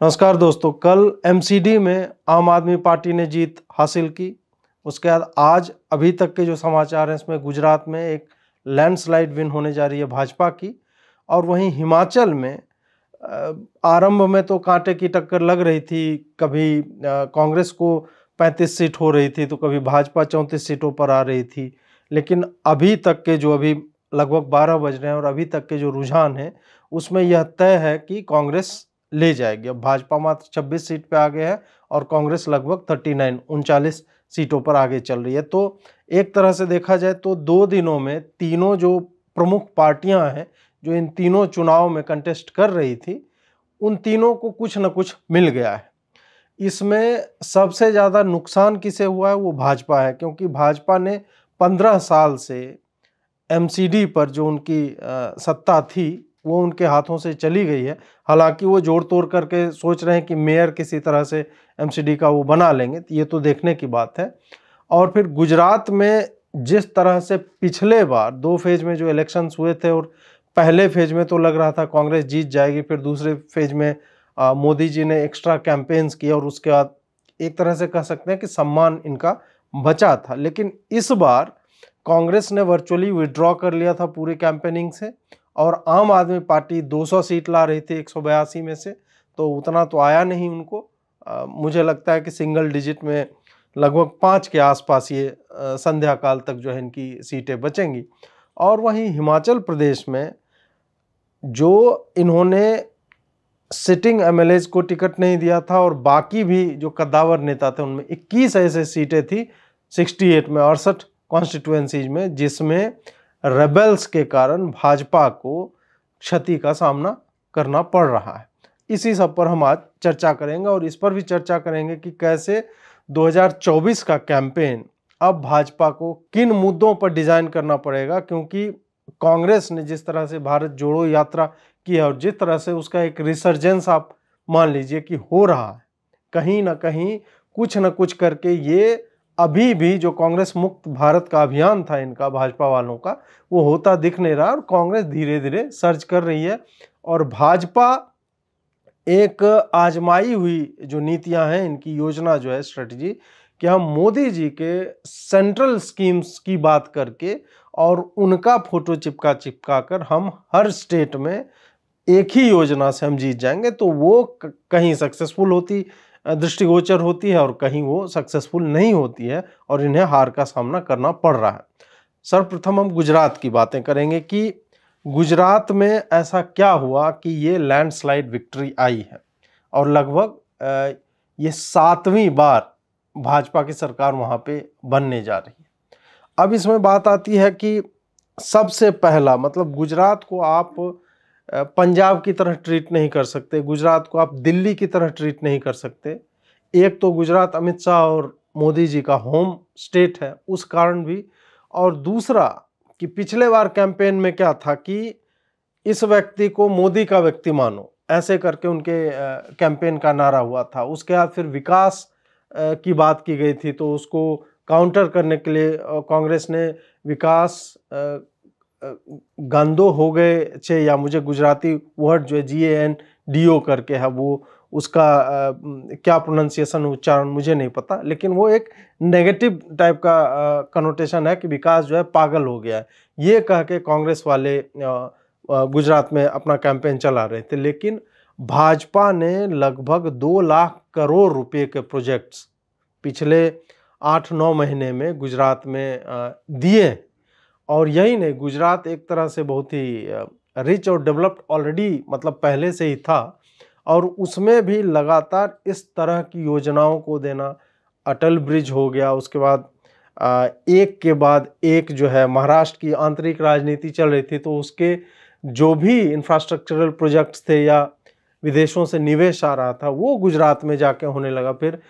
नमस्कार दोस्तों। कल एमसीडी में आम आदमी पार्टी ने जीत हासिल की। उसके बाद आज अभी तक के जो समाचार हैं इसमें गुजरात में एक लैंडस्लाइड विन होने जा रही है भाजपा की। और वहीं हिमाचल में आरंभ में तो कांटे की टक्कर लग रही थी। कभी कांग्रेस को 35 सीट हो रही थी तो कभी भाजपा 34 सीटों पर आ रही थी। लेकिन अभी तक के जो अभी लगभग 12 बज रहे हैं और अभी तक के जो रुझान है उसमें यह तय है कि कांग्रेस ले जाएगी। अब भाजपा मात्र 26 सीट पे आगे है और कांग्रेस लगभग 39 सीटों पर आगे चल रही है। तो एक तरह से देखा जाए तो 2 दिनों में तीनों जो प्रमुख पार्टियां हैं जो इन तीनों चुनाव में कंटेस्ट कर रही थी उन तीनों को कुछ न कुछ मिल गया है। इसमें सबसे ज़्यादा नुकसान किसे हुआ है वो भाजपा है, क्योंकि भाजपा ने 15 साल से एमसीडी पर जो उनकी सत्ता थी वो उनके हाथों से चली गई है। हालांकि वो जोड़ तोड़ करके सोच रहे हैं कि मेयर किसी तरह से एमसीडी का वो बना लेंगे, तो ये तो देखने की बात है। और फिर गुजरात में जिस तरह से पिछले बार 2 फेज में जो इलेक्शंस हुए थे और पहले फेज में तो लग रहा था कांग्रेस जीत जाएगी, फिर दूसरे फेज में मोदी जी ने एक्स्ट्रा कैंपेन्स किए और उसके बाद एक तरह से कह सकते हैं कि सम्मान इनका बचा था। लेकिन इस बार कांग्रेस ने वर्चुअली विड्रॉ कर लिया था पूरी कैंपेनिंग से और आम आदमी पार्टी 200 सीट ला रही थी 182 में से, तो उतना तो आया नहीं उनको। मुझे लगता है कि सिंगल डिजिट में लगभग 5 के आसपास ये संध्या काल तक जो है इनकी सीटें बचेंगी। और वहीं हिमाचल प्रदेश में जो इन्होंने सिटिंग एमएलएज को टिकट नहीं दिया था और बाकी भी जो कद्दावर नेता थे उनमें 21 ऐसे सीटें थी 68 में 68 कॉन्स्टिट्यूएंसीज में, जिसमें रेबल्स के कारण भाजपा को क्षति का सामना करना पड़ रहा है। इसी सब पर हम आज चर्चा करेंगे और इस पर भी चर्चा करेंगे कि कैसे 2024 का कैंपेन अब भाजपा को किन मुद्दों पर डिजाइन करना पड़ेगा, क्योंकि कांग्रेस ने जिस तरह से भारत जोड़ो यात्रा की है और जिस तरह से उसका एक रिसर्जेंस आप मान लीजिए कि हो रहा है, कहीं ना कहीं कुछ न कुछ करके ये अभी भी जो कांग्रेस मुक्त भारत का अभियान था इनका भाजपा वालों का वो होता दिख नहीं रहा और कांग्रेस धीरे धीरे सर्च कर रही है। और भाजपा एक आजमाई हुई जो नीतियां हैं इनकी योजना जो है स्ट्रेटजी कि हम मोदी जी के सेंट्रल स्कीम्स की बात करके और उनका फोटो चिपका चिपका कर हम हर स्टेट में एक ही योजना से हम जीत जाएंगे, तो वो कहीं सक्सेसफुल होती दृष्टिगोचर होती है और कहीं वो सक्सेसफुल नहीं होती है और इन्हें हार का सामना करना पड़ रहा है। सर्वप्रथम हम गुजरात की बातें करेंगे कि गुजरात में ऐसा क्या हुआ कि ये लैंडस्लाइड विक्ट्री आई है और लगभग ये 7वीं बार भाजपा की सरकार वहाँ पे बनने जा रही है। अब इसमें बात आती है कि सबसे पहला मतलब गुजरात को आप पंजाब की तरह ट्रीट नहीं कर सकते, गुजरात को आप दिल्ली की तरह ट्रीट नहीं कर सकते। एक तो गुजरात अमित शाह और मोदी जी का होम स्टेट है उस कारण भी, और दूसरा कि पिछले बार कैंपेन में क्या था कि इस व्यक्ति को मोदी का व्यक्ति मानो, ऐसे करके उनके कैंपेन का नारा हुआ था। उसके बाद फिर विकास की बात की गई थी, तो उसको काउंटर करने के लिए कांग्रेस ने विकास गांधो हो गए छे, या मुझे गुजराती वर्ड जो है GANDO करके है वो उसका क्या प्रोनाउंसिएशन उच्चारण मुझे नहीं पता, लेकिन वो एक नेगेटिव टाइप का कनोटेशन है कि विकास जो है पागल हो गया है, ये कह के कांग्रेस वाले गुजरात में अपना कैंपेन चला रहे थे। लेकिन भाजपा ने लगभग 2 लाख करोड़ रुपए के प्रोजेक्ट्स पिछले 8-9 महीने में गुजरात में दिए। और यही नहीं, गुजरात एक तरह से बहुत ही रिच और डेवलप्ड ऑलरेडी मतलब पहले से ही था और उसमें भी लगातार इस तरह की योजनाओं को देना। अटल ब्रिज हो गया, उसके बाद एक के बाद एक जो है महाराष्ट्र की आंतरिक राजनीति चल रही थी तो उसके जो भी इंफ्रास्ट्रक्चरल प्रोजेक्ट्स थे या विदेशों से निवेश आ रहा था वो गुजरात में जाके होने लगा। फिर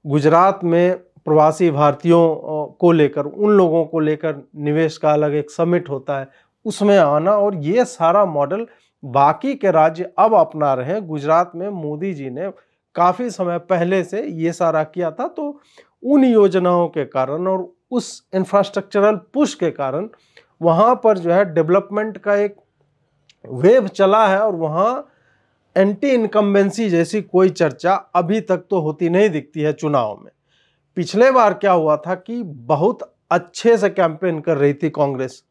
गुजरात में प्रवासी भारतीयों को लेकर उन लोगों को लेकर निवेश का अलग एक समिट होता है उसमें आना, और ये सारा मॉडल बाकी के राज्य अब अपना रहे हैं। गुजरात में मोदी जी ने काफ़ी समय पहले से ये सारा किया था, तो उन योजनाओं के कारण और उस इंफ्रास्ट्रक्चरल पुश के कारण वहाँ पर जो है डेवलपमेंट का एक वेव चला है और वहाँ एंटी इनकम्बेंसी जैसी कोई चर्चा अभी तक तो होती नहीं दिखती है चुनाव में। पिछले बार क्या हुआ था कि बहुत अच्छे से कैंपेन कर रही थी कांग्रेस।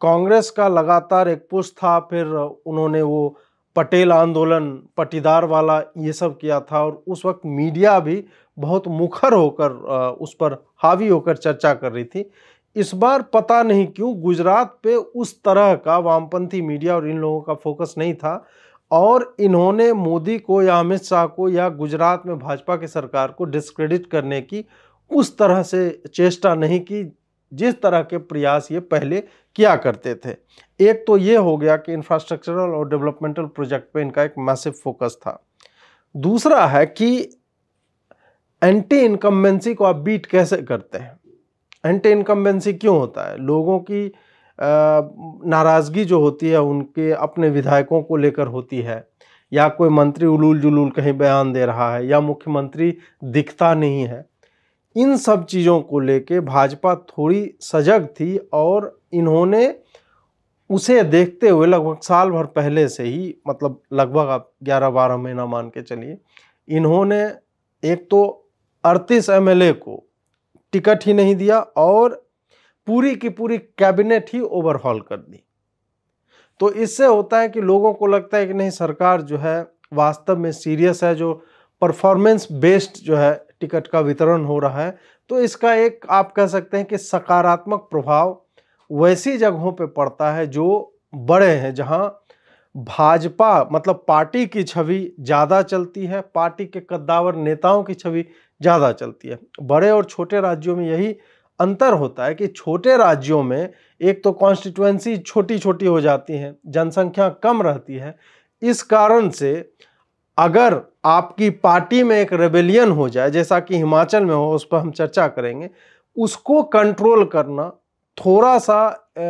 कांग्रेस का लगातार एक पुश था, फिर उन्होंने वो पटेल आंदोलन, पटीदार वाला ये सब किया था, और उस वक्त मीडिया भी बहुत मुखर होकर उस पर हावी होकर चर्चा कर रही थी। इस बार पता नहीं क्यों गुजरात पे उस तरह का वामपंथी मीडिया और इन लोगों का फोकस नहीं था, और इन्होंने मोदी को या अमित शाह को या गुजरात में भाजपा की सरकार को डिस्क्रेडिट करने की उस तरह से चेष्टा नहीं की जिस तरह के प्रयास ये पहले किया करते थे। एक तो ये हो गया कि इंफ्रास्ट्रक्चरल और डेवलपमेंटल प्रोजेक्ट पे इनका एक मैसिव फोकस था। दूसरा है कि एंटी इनकम्बेंसी को आप बीट कैसे करते हैं। एंटी इनकम्बेंसी क्यों होता है? लोगों की नाराज़गी जो होती है उनके अपने विधायकों को लेकर होती है, या कोई मंत्री उलूल जुलूल कहीं बयान दे रहा है, या मुख्यमंत्री दिखता नहीं है। इन सब चीज़ों को लेके भाजपा थोड़ी सजग थी, और इन्होंने उसे देखते हुए लगभग साल भर पहले से ही, मतलब लगभग आप 11-12 महीना मान के चलिए, इन्होंने एक तो 38 एमएलए को टिकट ही नहीं दिया और पूरी की पूरी कैबिनेट ही ओवरहॉल कर दी। तो इससे होता है कि लोगों को लगता है कि नहीं, सरकार जो है वास्तव में सीरियस है, जो परफॉर्मेंस बेस्ड जो है टिकट का वितरण हो रहा है। तो इसका एक आप कह सकते हैं कि सकारात्मक प्रभाव वैसी जगहों पे पड़ता है जो बड़े हैं, जहां भाजपा मतलब पार्टी की छवि ज़्यादा चलती है, पार्टी के कद्दावर नेताओं की छवि ज़्यादा चलती है। बड़े और छोटे राज्यों में यही अंतर होता है कि छोटे राज्यों में एक तो कॉन्स्टिट्यूएंसी छोटी छोटी हो जाती हैं, जनसंख्या कम रहती है। इस कारण से अगर आपकी पार्टी में एक रेबेलियन हो जाए, जैसा कि हिमाचल में हो, उस पर हम चर्चा करेंगे, उसको कंट्रोल करना थोड़ा सा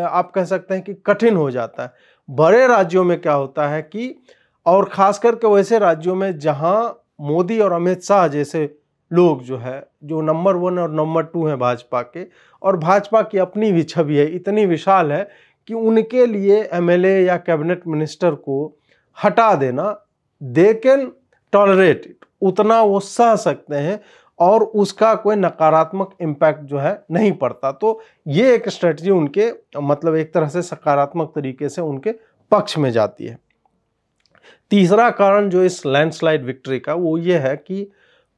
आप कह सकते हैं कि कठिन हो जाता है। बड़े राज्यों में क्या होता है कि, और खास करके वैसे राज्यों में जहां मोदी और अमित शाह जैसे लोग जो है, जो नंबर 1 और नंबर 2 हैं भाजपा के, और भाजपा की अपनी भी छवि है, इतनी विशाल है कि उनके लिए एमएलए या कैबिनेट मिनिस्टर को हटा देना, दे कैन टॉलरेट इट, उतना वो सह सकते हैं और उसका कोई नकारात्मक इम्पैक्ट जो है नहीं पड़ता। तो ये एक स्ट्रेटजी उनके मतलब एक तरह से सकारात्मक तरीके से उनके पक्ष में जाती है। तीसरा कारण जो इस लैंडस्लाइड विक्ट्री का, वो ये है कि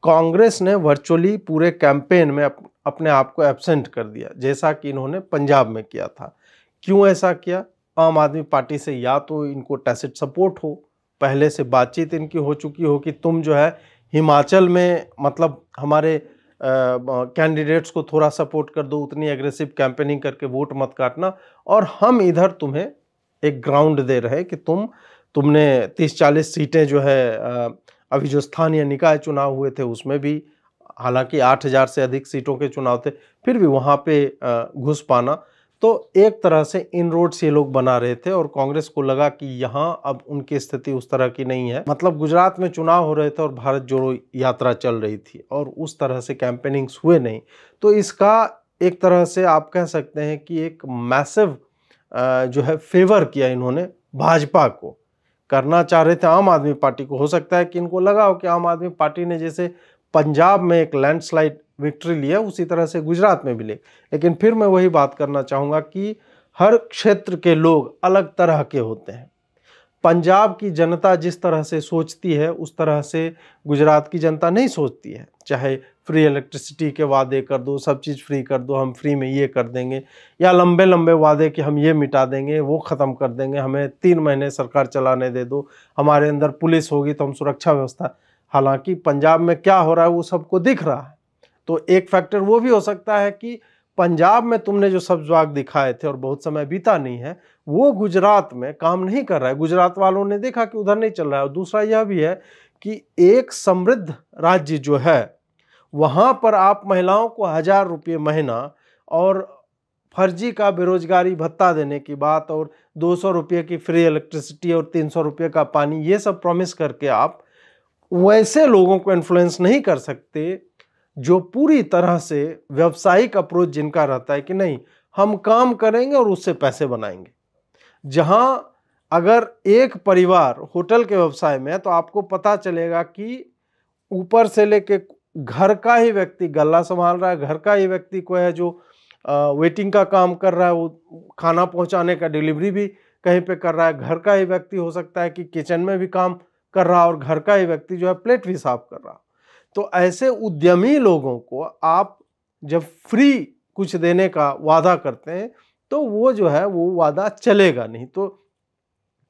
कांग्रेस ने वर्चुअली पूरे कैंपेन में अपने आप को एब्सेंट कर दिया, जैसा कि इन्होंने पंजाब में किया था। क्यों ऐसा किया? आम आदमी पार्टी से या तो इनको टैसिट सपोर्ट हो, पहले से बातचीत इनकी हो चुकी हो कि तुम जो है हिमाचल में मतलब हमारे कैंडिडेट्स को थोड़ा सपोर्ट कर दो, उतनी एग्रेसिव कैंपेनिंग करके वोट मत काटना, और हम इधर तुम्हें एक ग्राउंड दे रहे कि तुमने 30-40 सीटें जो है अभी जो स्थानीय निकाय चुनाव हुए थे उसमें भी, हालांकि 8000 से अधिक सीटों के चुनाव थे, फिर भी वहाँ पे घुस पाना। तो एक तरह से इनरोड्स ये लोग बना रहे थे, और कांग्रेस को लगा कि यहाँ अब उनकी स्थिति उस तरह की नहीं है। मतलब गुजरात में चुनाव हो रहे थे और भारत जोड़ो यात्रा चल रही थी, और उस तरह से कैंपेनिंग्स हुए नहीं। तो इसका एक तरह से आप कह सकते हैं कि एक मैसिव जो है फेवर किया इन्होंने भाजपा को। करना चाह रहे थे आम आदमी पार्टी को, हो सकता है कि इनको लगा हो कि आम आदमी पार्टी ने जैसे पंजाब में एक लैंडस्लाइड विक्ट्री लिया उसी तरह से गुजरात में भी ले। लेकिन फिर मैं वही बात करना चाहूँगा कि हर क्षेत्र के लोग अलग तरह के होते हैं। पंजाब की जनता जिस तरह से सोचती है उस तरह से गुजरात की जनता नहीं सोचती है। चाहे फ्री इलेक्ट्रिसिटी के वादे कर दो, सब चीज़ फ्री कर दो, हम फ्री में ये कर देंगे, या लंबे लंबे वादे कि हम ये मिटा देंगे, वो ख़त्म कर देंगे, हमें 3 महीने सरकार चलाने दे दो, हमारे अंदर पुलिस होगी तो हम सुरक्षा व्यवस्था। हालांकि पंजाब में क्या हो रहा है वो सबको दिख रहा है। तो एक फैक्टर वो भी हो सकता है कि पंजाब में तुमने जो सब्ज़बाग दिखाए थे और बहुत समय बीता नहीं है, वो गुजरात में काम नहीं कर रहा है। गुजरात वालों ने देखा कि उधर नहीं चल रहा है। और दूसरा यह भी है कि एक समृद्ध राज्य जो है वहाँ पर आप महिलाओं को 1000 रुपये महीना और फर्जी का बेरोजगारी भत्ता देने की बात, और 200 रुपये की फ्री इलेक्ट्रिसिटी और 300 रुपये का पानी, ये सब प्रॉमिस करके आप वैसे लोगों को इन्फ्लुएंस नहीं कर सकते जो पूरी तरह से व्यावसायिक अप्रोच जिनका रहता है कि नहीं हम काम करेंगे और उससे पैसे बनाएंगे। जहां अगर एक परिवार होटल के व्यवसाय में है तो आपको पता चलेगा कि ऊपर से लेके घर का ही व्यक्ति गल्ला संभाल रहा है, घर का ही व्यक्ति कोई है जो वेटिंग का काम कर रहा है, वो खाना पहुंचाने का डिलीवरी भी कहीं पे कर रहा है, घर का ही व्यक्ति हो सकता है कि किचन में भी काम कर रहा है और घर का ही व्यक्ति जो है प्लेट भी साफ कर रहा। तो ऐसे उद्यमी लोगों को आप जब फ्री कुछ देने का वादा करते हैं तो वो जो है वो वादा चलेगा नहीं। तो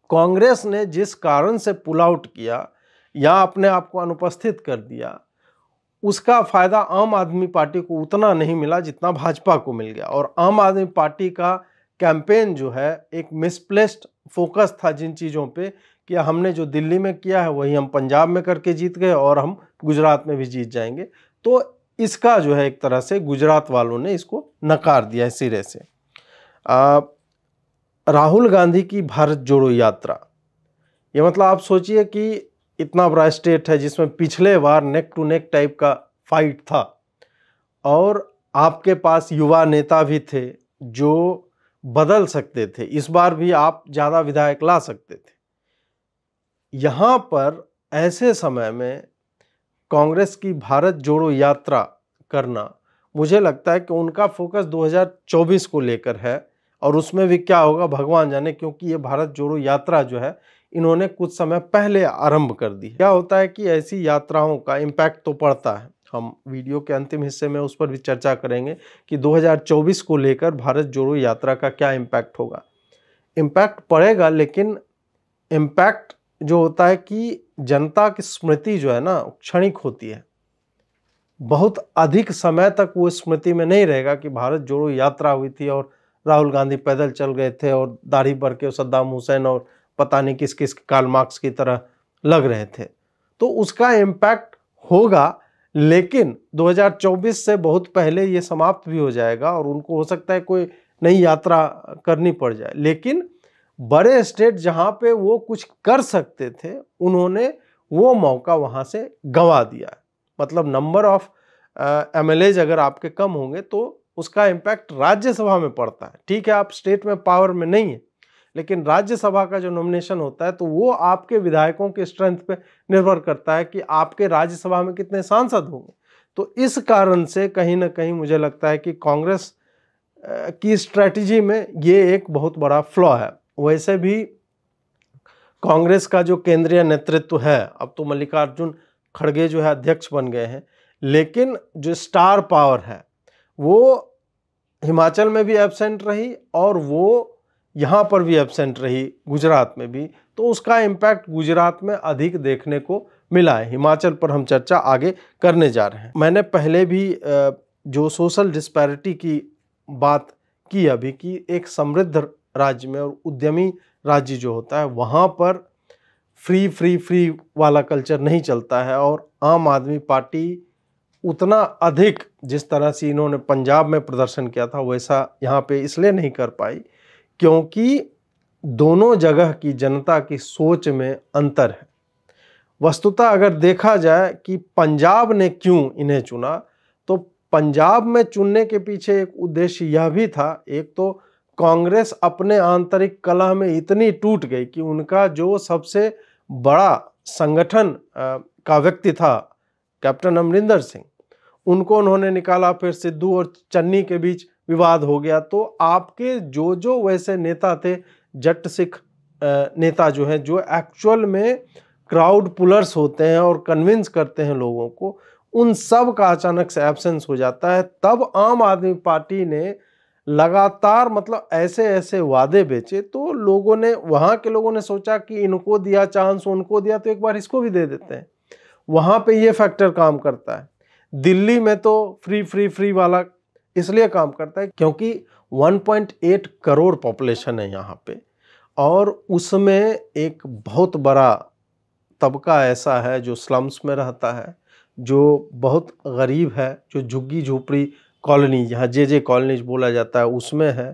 कांग्रेस ने जिस कारण से पुल आउट किया या अपने आप को अनुपस्थित कर दिया, उसका फायदा आम आदमी पार्टी को उतना नहीं मिला जितना भाजपा को मिल गया। और आम आदमी पार्टी का कैंपेन जो है एक मिसप्लेस्ड फोकस था जिन चीज़ों पे कि हमने जो दिल्ली में किया है वही हम पंजाब में करके जीत गए और हम गुजरात में भी जीत जाएंगे। तो इसका जो है एक तरह से गुजरात वालों ने इसको नकार दिया सिरे से। राहुल गांधी की भारत जोड़ो यात्रा, ये मतलब आप सोचिए कि इतना बड़ा स्टेट है जिसमें पिछले बार नेक टू नेक टाइप का फाइट था और आपके पास युवा नेता भी थे जो बदल सकते थे, इस बार भी आप ज़्यादा विधायक ला सकते थे। यहाँ पर ऐसे समय में कांग्रेस की भारत जोड़ो यात्रा करना, मुझे लगता है कि उनका फोकस 2024 को लेकर है और उसमें भी क्या होगा भगवान जाने, क्योंकि ये भारत जोड़ो यात्रा जो है इन्होंने कुछ समय पहले आरंभ कर दी। क्या होता है कि ऐसी यात्राओं का इम्पैक्ट तो पड़ता है, हम वीडियो के अंतिम हिस्से में उस पर भी चर्चा करेंगे कि 2024 को लेकर भारत जोड़ो यात्रा का क्या इम्पैक्ट होगा। इम्पैक्ट पड़ेगा, लेकिन इम्पैक्ट जो होता है कि जनता की स्मृति जो है ना क्षणिक होती है, बहुत अधिक समय तक वो स्मृति में नहीं रहेगा कि भारत जोड़ो यात्रा हुई थी और राहुल गांधी पैदल चल गए थे और दाढ़ी भर के सद्दाम हुसैन और पता नहीं किस किस कार्ल मार्क्स की तरह लग रहे थे। तो उसका इम्पैक्ट होगा, लेकिन 2024 से बहुत पहले ये समाप्त भी हो जाएगा और उनको हो सकता है कोई नई यात्रा करनी पड़ जाए। लेकिन बड़े स्टेट जहाँ पे वो कुछ कर सकते थे उन्होंने वो मौका वहाँ से गंवा दिया। मतलब नंबर ऑफ MLAs अगर आपके कम होंगे तो उसका इम्पैक्ट राज्यसभा में पड़ता है। ठीक है, आप स्टेट में पावर में नहीं है, लेकिन राज्यसभा का जो नॉमिनेशन होता है तो वो आपके विधायकों के स्ट्रेंथ पे निर्भर करता है कि आपके राज्यसभा में कितने सांसद होंगे। तो इस कारण से कहीं ना कहीं मुझे लगता है कि कांग्रेस की स्ट्रेटजी में ये एक बहुत बड़ा फ्लॉ है। वैसे भी कांग्रेस का जो केंद्रीय नेतृत्व है, अब तो मल्लिकार्जुन खड़गे जो है अध्यक्ष बन गए हैं, लेकिन जो स्टार पावर है वो हिमाचल में भी एब्सेंट रही और वो यहाँ पर भी एब्सेंट रही, गुजरात में भी। तो उसका इम्पैक्ट गुजरात में अधिक देखने को मिला है। हिमाचल पर हम चर्चा आगे करने जा रहे हैं। मैंने पहले भी जो सोशल डिस्पैरिटी की बात की अभी, कि एक समृद्ध राज्य में और उद्यमी राज्य जो होता है वहाँ पर फ्री वाला कल्चर नहीं चलता है और आम आदमी पार्टी उतना अधिक जिस तरह से इन्होंने पंजाब में प्रदर्शन किया था वैसा यहाँ पे इसलिए नहीं कर पाई क्योंकि दोनों जगह की जनता की सोच में अंतर है। वस्तुतः अगर देखा जाए कि पंजाब ने क्यों इन्हें चुना, तो पंजाब में चुनने के पीछे एक उद्देश्य यह भी था, एक तो कांग्रेस अपने आंतरिक कलह में इतनी टूट गई कि उनका जो सबसे बड़ा संगठन का व्यक्ति था कैप्टन अमरिंदर सिंह, उनको उन्होंने निकाला, फिर सिद्धू और चन्नी के बीच विवाद हो गया। तो आपके जो वैसे नेता थे, जट सिख नेता जो है, जो एक्चुअल में क्राउड पुलर्स होते हैं और कन्विंस करते हैं लोगों को, उन सब का अचानक से एब्सेंस हो जाता है। तब आम आदमी पार्टी ने लगातार मतलब ऐसे वादे बेचे, तो लोगों ने, वहाँ के लोगों ने सोचा कि इनको दिया चांस, उनको दिया तो एक बार इसको भी दे देते हैं। वहाँ पे ये फैक्टर काम करता है। दिल्ली में तो फ्री वाला इसलिए काम करता है क्योंकि 1.8 करोड़ पॉपुलेशन है यहाँ पे और उसमें एक बहुत बड़ा तबका ऐसा है जो स्लम्स में रहता है, जो बहुत गरीब है, जो झुग्गी झोपड़ी कॉलोनी, यहाँ जे कॉलोनीज बोला जाता है, उसमें है।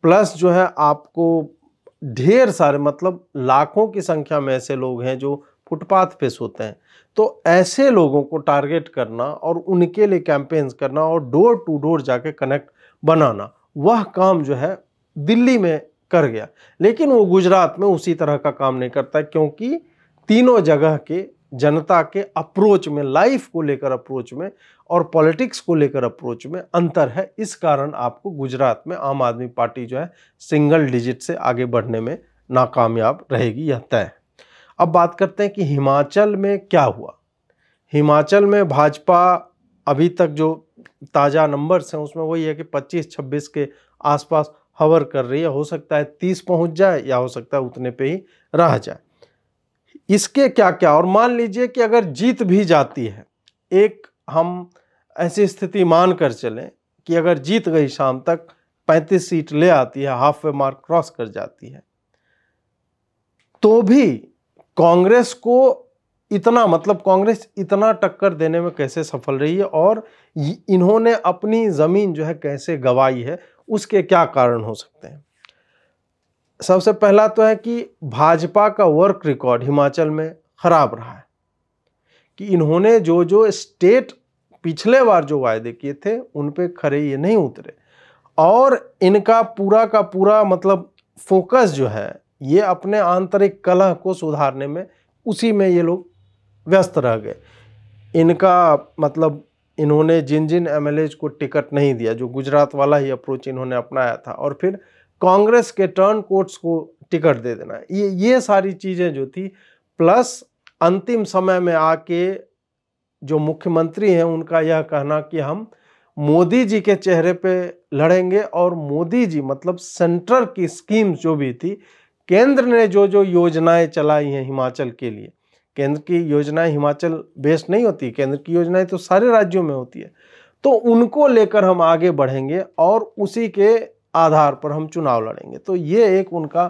प्लस जो है आपको ढेर सारे मतलब लाखों की संख्या में ऐसे लोग हैं जो फुटपाथ पे सोते हैं। तो ऐसे लोगों को टारगेट करना और उनके लिए कैंपेन्स करना और डोर टू डोर जाके कनेक्ट बनाना, वह काम जो है दिल्ली में कर गया, लेकिन वो गुजरात में उसी तरह का काम नहीं करता, क्योंकि तीनों जगह के जनता के अप्रोच में, लाइफ को लेकर अप्रोच में और पॉलिटिक्स को लेकर अप्रोच में अंतर है। इस कारण आपको गुजरात में आम आदमी पार्टी जो है सिंगल डिजिट से आगे बढ़ने में नाकामयाब रहेगी, यह तय है। अब बात करते हैं कि हिमाचल में क्या हुआ। हिमाचल में भाजपा अभी तक जो ताज़ा नंबर्स हैं उसमें वही है कि 25-26 के आसपास हवर कर रही है। हो सकता है 30 पहुंच जाए या हो सकता है उतने पे ही रह जाए। इसके क्या क्या, और मान लीजिए कि अगर जीत भी जाती है, एक हम ऐसी स्थिति मान कर चलें कि अगर जीत गई, शाम तक 35 सीट ले आती है, हाफ वे मार्क क्रॉस कर जाती है, तो भी कांग्रेस को इतना, मतलब कांग्रेस इतना टक्कर देने में कैसे सफल रही है और इन्होंने अपनी जमीन जो है कैसे गंवाई है, उसके क्या कारण हो सकते हैं। सबसे पहला तो है कि भाजपा का वर्क रिकॉर्ड हिमाचल में खराब रहा है, कि इन्होंने जो जो स्टेट पिछले बार जो वायदे किए थे उन पे खरे ये नहीं उतरे, और इनका पूरा का पूरा मतलब फोकस जो है ये अपने आंतरिक कलह को सुधारने में, उसी में ये लोग व्यस्त रह गए। इनका मतलब इन्होंने जिन जिन एमएलए को टिकट नहीं दिया, जो गुजरात वाला ही अप्रोच इन्होंने अपनाया था, और फिर कांग्रेस के टर्न कोर्ट्स को टिकट दे देना, ये सारी चीज़ें जो थी, प्लस अंतिम समय में आके जो मुख्यमंत्री हैं उनका यह कहना कि हम मोदी जी के चेहरे पे लड़ेंगे, और मोदी जी मतलब सेंट्रल की स्कीम्स जो भी थी, केंद्र ने जो जो योजनाएं चलाई हैं हिमाचल के लिए, केंद्र की योजनाएं हिमाचल बेस्ड नहीं होती, केंद्र की योजनाएं तो सारे राज्यों में होती है, तो उनको लेकर हम आगे बढ़ेंगे और उसी के आधार पर हम चुनाव लड़ेंगे। तो ये एक उनका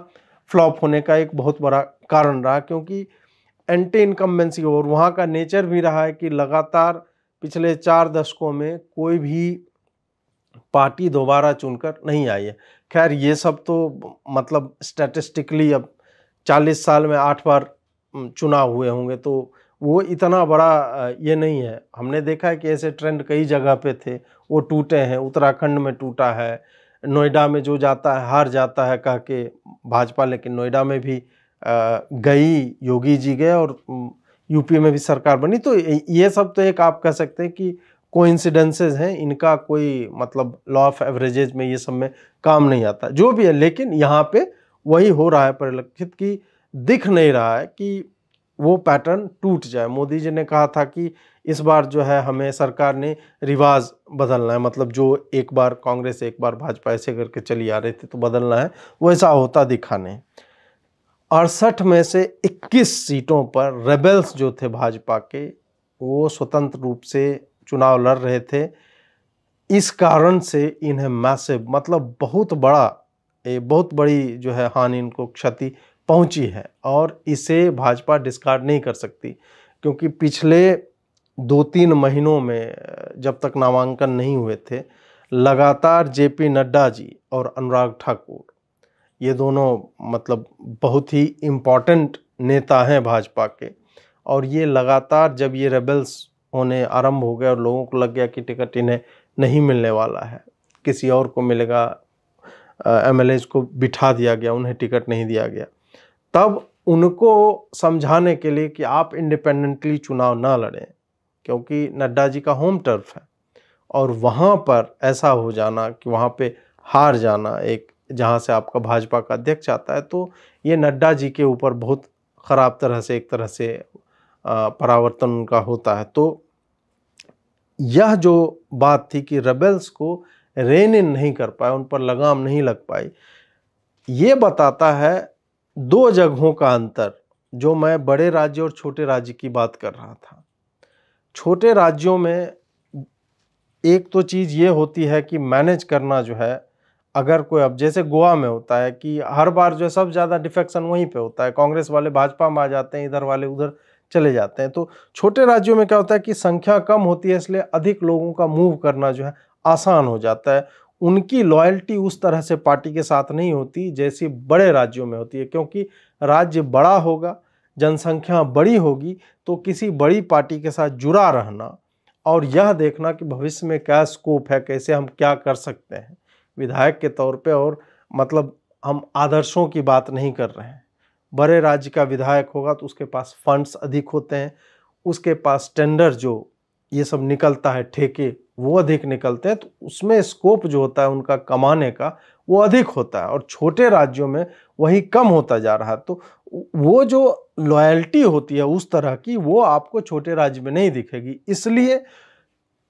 फ्लॉप होने का एक बहुत बड़ा कारण रहा, क्योंकि एंटी इनकम्बेंसी, और वहाँ का नेचर भी रहा है कि लगातार पिछले 4 दशकों में कोई भी पार्टी दोबारा चुनकर नहीं आई है। खैर ये सब तो मतलब स्टैटिस्टिकली अब 40 साल में 8 बार चुनाव हुए होंगे, तो वो इतना बड़ा ये नहीं है। हमने देखा है कि ऐसे ट्रेंड कई जगह पे थे, वो टूटे हैं। उत्तराखंड में टूटा है, नोएडा में जो जाता है हार जाता है कह के भाजपा, लेकिन नोएडा में भी गई, योगी जी गए, और यूपी में भी सरकार बनी। तो ये सब तो एक आप कह सकते हैं कि कोइंसिडेंसेस हैं, इनका कोई मतलब लॉ ऑफ एवरेजेज में ये सब में काम नहीं आता, जो भी है। लेकिन यहाँ पे वही हो रहा है परिलक्षित, कि दिख नहीं रहा है कि वो पैटर्न टूट जाए। मोदी जी ने कहा था कि इस बार जो है हमें सरकार ने रिवाज बदलना है, मतलब जो एक बार कांग्रेस एक बार भाजपा ऐसे करके चली आ रही थी तो बदलना है, वैसा होता दिखा नहीं। 68 में से 21 सीटों पर रेबल्स जो थे भाजपा के, वो स्वतंत्र रूप से चुनाव लड़ रहे थे। इस कारण से इन्हें मैसिव, मतलब बहुत बड़ी जो है हानि, इनको क्षति पहुंची है, और इसे भाजपा डिस्कार्ड नहीं कर सकती, क्योंकि पिछले 2-3 महीनों में जब तक नामांकन नहीं हुए थे, लगातार जेपी नड्डा जी और अनुराग ठाकुर, ये दोनों मतलब बहुत ही इम्पॉर्टेंट नेता हैं भाजपा के, और ये लगातार जब ये रेबल्स होने आरंभ हो गए और लोगों को लग गया कि टिकट इन्हें नहीं मिलने वाला है, किसी और को मिलेगा, एमएलए को बिठा दिया गया, उन्हें टिकट नहीं दिया गया, तब उनको समझाने के लिए कि आप इंडिपेंडेंटली चुनाव ना लड़ें, क्योंकि नड्डा जी का होम टर्फ है, और वहाँ पर ऐसा हो जाना कि वहाँ पे हार जाना, एक जहाँ से आपका भाजपा का अध्यक्ष आता है, तो ये नड्डा जी के ऊपर बहुत ख़राब तरह से, एक तरह से परावर्तन उनका होता है। तो यह जो बात थी कि रेबल्स को रेन इन नहीं कर पाए, उन पर लगाम नहीं लग पाई, ये बताता है 2 जगहों का अंतर, जो मैं बड़े राज्य और छोटे राज्य की बात कर रहा था। छोटे राज्यों में एक तो चीज़ ये होती है कि मैनेज करना जो है, अगर कोई, अब जैसे गोवा में होता है कि हर बार जो है सब ज़्यादा डिफेक्शन वहीं पे होता है, कांग्रेस वाले भाजपा में आ जाते हैं, इधर वाले उधर चले जाते हैं। तो छोटे राज्यों में क्या होता है कि संख्या कम होती है, इसलिए अधिक लोगों का मूव करना जो है आसान हो जाता है। उनकी लॉयल्टी उस तरह से पार्टी के साथ नहीं होती जैसी बड़े राज्यों में होती है, क्योंकि राज्य बड़ा होगा, जनसंख्या बड़ी होगी, तो किसी बड़ी पार्टी के साथ जुड़ा रहना और यह देखना कि भविष्य में क्या स्कोप है, कैसे हम क्या कर सकते हैं विधायक के तौर पे, और मतलब हम आदर्शों की बात नहीं कर रहे हैं। बड़े राज्य का विधायक होगा तो उसके पास फंड्स अधिक होते हैं, उसके पास टेंडर जो ये सब निकलता है ठेके वो अधिक निकलते हैं, तो उसमें स्कोप जो होता है उनका कमाने का वो अधिक होता है, और छोटे राज्यों में वही कम होता जा रहा है। तो वो जो लॉयल्टी होती है उस तरह की, वो आपको छोटे राज्य में नहीं दिखेगी। इसलिए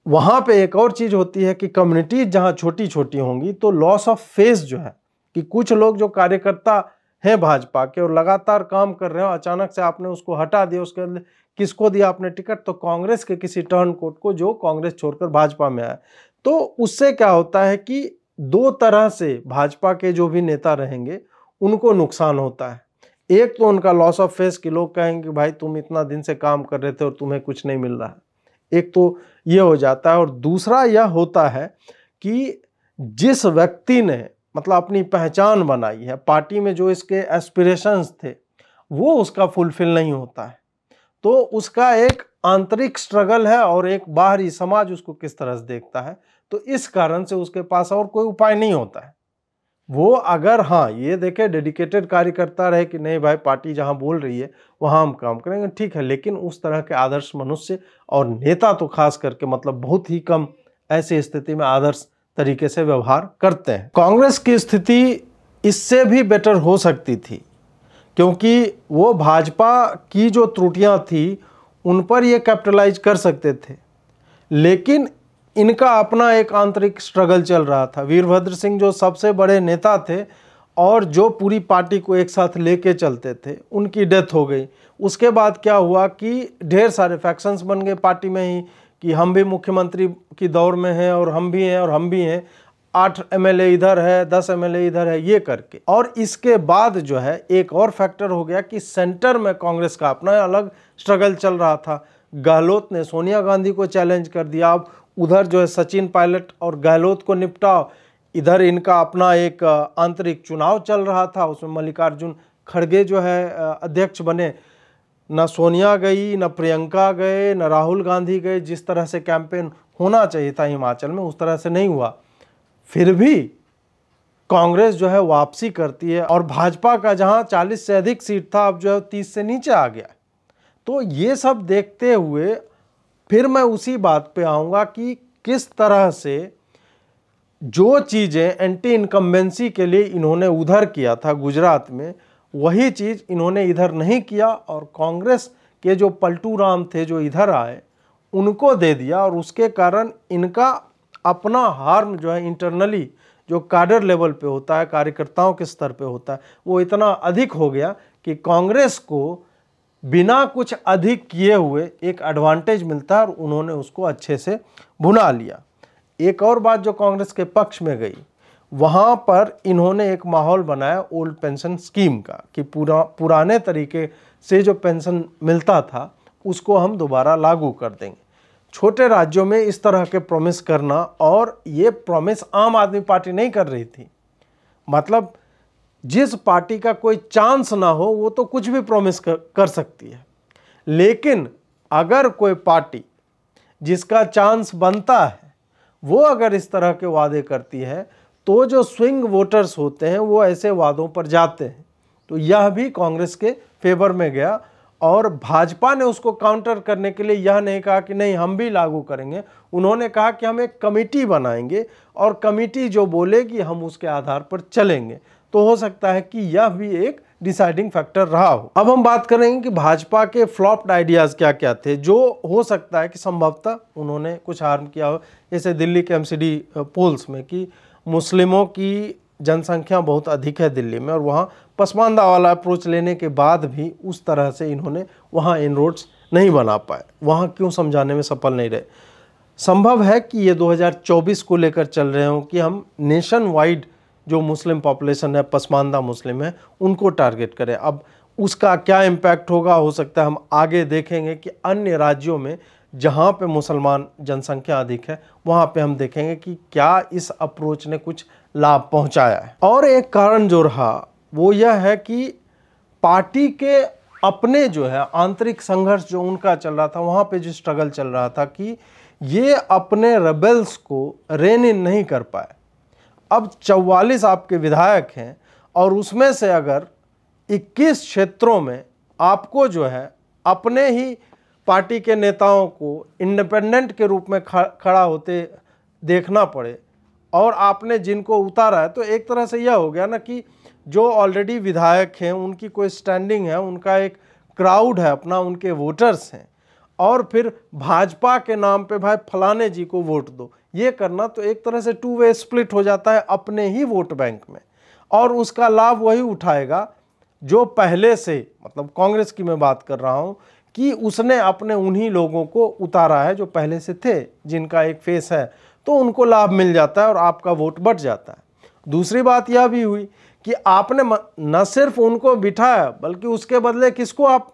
वहाँ पे एक और चीज़ होती है कि कम्युनिटीज जहाँ छोटी छोटी होंगी तो लॉस ऑफ फेस जो है, कि कुछ लोग जो कार्यकर्ता हैं भाजपा के और लगातार काम कर रहे हो, अचानक से आपने उसको हटा दिया, उसके बाद किसको दिया आपने टिकट? तो कांग्रेस के किसी टर्न कोट को, जो कांग्रेस छोड़कर भाजपा में आया। तो उससे क्या होता है कि दो तरह से भाजपा के जो भी नेता रहेंगे उनको नुकसान होता है। एक तो उनका लॉस ऑफ फेस, कि लोग कहेंगे भाई तुम इतना दिन से काम कर रहे थे और तुम्हें कुछ नहीं मिल रहा है, एक तो ये हो जाता है। और दूसरा यह होता है कि जिस व्यक्ति ने मतलब अपनी पहचान बनाई है पार्टी में, जो इसके एस्पिरेशंस थे वो उसका फुलफिल नहीं होता है, तो उसका एक आंतरिक स्ट्रगल है और एक बाहरी समाज उसको किस तरह से देखता है, तो इस कारण से उसके पास और कोई उपाय नहीं होता है। वो अगर हाँ ये देखे डेडिकेटेड कार्यकर्ता रहे कि नहीं भाई पार्टी जहाँ बोल रही है वहाँ हम काम करेंगे, ठीक है, लेकिन उस तरह के आदर्श मनुष्य और नेता तो खास करके मतलब बहुत ही कम ऐसी स्थिति में आदर्श तरीके से व्यवहार करते हैं। कांग्रेस की स्थिति इससे भी बेटर हो सकती थी, क्योंकि वो भाजपा की जो त्रुटियां थी उन पर ये कैपिटलाइज कर सकते थे, लेकिन इनका अपना एक आंतरिक स्ट्रगल चल रहा था। वीरभद्र सिंह जो सबसे बड़े नेता थे और जो पूरी पार्टी को एक साथ लेके चलते थे, उनकी डेथ हो गई। उसके बाद क्या हुआ कि ढेर सारे फैक्शंस बन गए पार्टी में ही, कि हम भी मुख्यमंत्री की दौर में हैं और हम भी हैं और हम भी हैं, 8 एमएलए इधर है, 10 एमएलए इधर है, ये करके। और इसके बाद जो है एक और फैक्टर हो गया कि सेंटर में कांग्रेस का अपना अलग स्ट्रगल चल रहा था। गहलोत ने सोनिया गांधी को चैलेंज कर दिया, अब उधर जो है सचिन पायलट और गहलोत को निपटाओ, इधर इनका अपना एक आंतरिक चुनाव चल रहा था, उसमें मल्लिकार्जुन खड़गे जो है अध्यक्ष बने। न सोनिया गई, न प्रियंका गए, न राहुल गांधी गए। जिस तरह से कैंपेन होना चाहिए था हिमाचल में उस तरह से नहीं हुआ। फिर भी कांग्रेस जो है वापसी करती है, और भाजपा का जहां 40 से अधिक सीट था अब जो है 30 से नीचे आ गया। तो ये सब देखते हुए फिर मैं उसी बात पे आऊँगा कि किस तरह से जो चीज़ें एंटी इनकम्बेंसी के लिए इन्होंने उधर किया था गुजरात में, वही चीज़ इन्होंने इधर नहीं किया, और कांग्रेस के जो पलटू राम थे जो इधर आए उनको दे दिया, और उसके कारण इनका अपना हार्म जो है इंटरनली जो कैडर लेवल पे होता है, कार्यकर्ताओं के स्तर पे होता है, वो इतना अधिक हो गया कि कांग्रेस को बिना कुछ अधिक किए हुए एक एडवांटेज मिलता है और उन्होंने उसको अच्छे से भुना लिया। एक और बात जो कांग्रेस के पक्ष में गई, वहाँ पर इन्होंने एक माहौल बनाया ओल्ड पेंशन स्कीम का, कि पुराने तरीके से जो पेंशन मिलता था उसको हम दोबारा लागू कर देंगे। छोटे राज्यों में इस तरह के प्रॉमिस करना, और ये प्रॉमिस आम आदमी पार्टी नहीं कर रही थी। मतलब जिस पार्टी का कोई चांस ना हो वो तो कुछ भी प्रॉमिस कर सकती है, लेकिन अगर कोई पार्टी जिसका चांस बनता है वो अगर इस तरह के वादे करती है, तो जो स्विंग वोटर्स होते हैं वो ऐसे वादों पर जाते हैं। तो यह भी कांग्रेस के फेवर में गया, और भाजपा ने उसको काउंटर करने के लिए यह नहीं कहा कि नहीं हम भी लागू करेंगे, उन्होंने कहा कि हम एक कमेटी बनाएंगे और कमेटी जो बोलेगी हम उसके आधार पर चलेंगे। तो हो सकता है कि यह भी एक डिसाइडिंग फैक्टर रहा हो। अब हम बात करेंगे कि भाजपा के फ्लॉप्ड आइडियाज क्या क्या थे, जो हो सकता है कि संभवतः उन्होंने कुछ हार्म किया हो। जैसे दिल्ली के एमसीडी पोल्स में कि मुस्लिमों की जनसंख्या बहुत अधिक है दिल्ली में, और वहाँ पसमानदा वाला अप्रोच लेने के बाद भी उस तरह से इन्होंने वहाँ इनरोड्स नहीं बना पाए। वहाँ क्यों समझाने में सफल नहीं रहे। संभव है कि ये 2024 को लेकर चल रहे हों कि हम नेशन वाइड जो मुस्लिम पॉपुलेशन है, पसमानदा मुस्लिम है, उनको टारगेट करें। अब उसका क्या इम्पैक्ट होगा, हो सकता है हम आगे देखेंगे कि अन्य राज्यों में जहाँ पे मुसलमान जनसंख्या अधिक है वहाँ पे हम देखेंगे कि क्या इस अप्रोच ने कुछ लाभ पहुँचाया है। और एक कारण जो रहा वो यह है कि पार्टी के अपने जो है आंतरिक संघर्ष जो उनका चल रहा था, वहाँ पे जो स्ट्रगल चल रहा था कि ये अपने रेबल्स को रेन इन नहीं कर पाए। अब 44 आपके विधायक हैं और उसमें से अगर 21 क्षेत्रों में आपको जो है अपने ही पार्टी के नेताओं को इंडिपेंडेंट के रूप में खड़ा होते देखना पड़े और आपने जिनको उतारा है, तो एक तरह से यह हो गया ना कि जो ऑलरेडी विधायक हैं उनकी कोई स्टैंडिंग है, उनका एक क्राउड है अपना, उनके वोटर्स हैं, और फिर भाजपा के नाम पे भाई फलाने जी को वोट दो, ये करना तो एक तरह से टू वे स्प्लिट हो जाता है अपने ही वोट बैंक में। और उसका लाभ वही उठाएगा जो पहले से, मतलब कांग्रेस की मैं बात कर रहा हूं, कि उसने अपने उन्हीं लोगों को उतारा है जो पहले से थे, जिनका एक फेस है, तो उनको लाभ मिल जाता है और आपका वोट बढ़ जाता है। दूसरी बात यह भी हुई कि आपने न सिर्फ उनको बिठाया बल्कि उसके बदले किसको आप